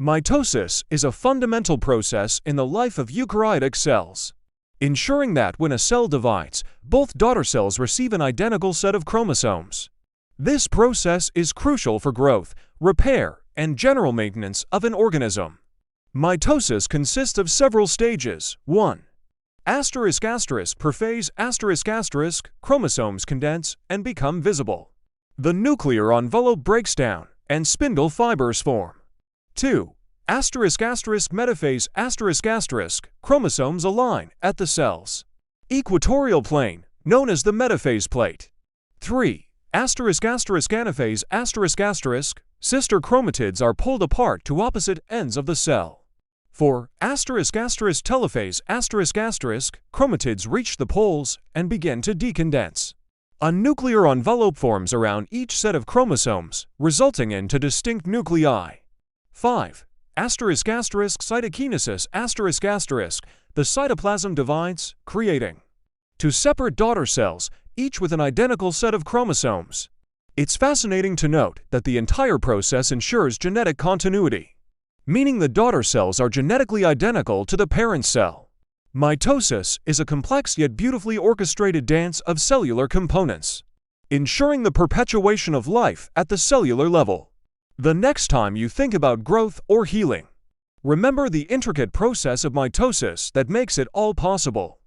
Mitosis is a fundamental process in the life of eukaryotic cells, ensuring that when a cell divides, both daughter cells receive an identical set of chromosomes. This process is crucial for growth, repair, and general maintenance of an organism. Mitosis consists of several stages. 1. Prophase ***, chromosomes condense and become visible. The nuclear envelope breaks down, and spindle fibers form. 2. Metaphase ***, chromosomes align at the cell's equatorial plane, known as the metaphase plate. 3. Anaphase ***, sister chromatids are pulled apart to opposite ends of the cell. 4. Telophase ***, chromatids reach the poles and begin to decondense. A nuclear envelope forms around each set of chromosomes, resulting in two distinct nuclei. 5. Cytokinesis ***, the cytoplasm divides, creating two separate daughter cells, each with an identical set of chromosomes. It's fascinating to note that the entire process ensures genetic continuity, meaning the daughter cells are genetically identical to the parent cell. Mitosis is a complex yet beautifully orchestrated dance of cellular components, ensuring the perpetuation of life at the cellular level. The next time you think about growth or healing, remember the intricate process of mitosis that makes it all possible.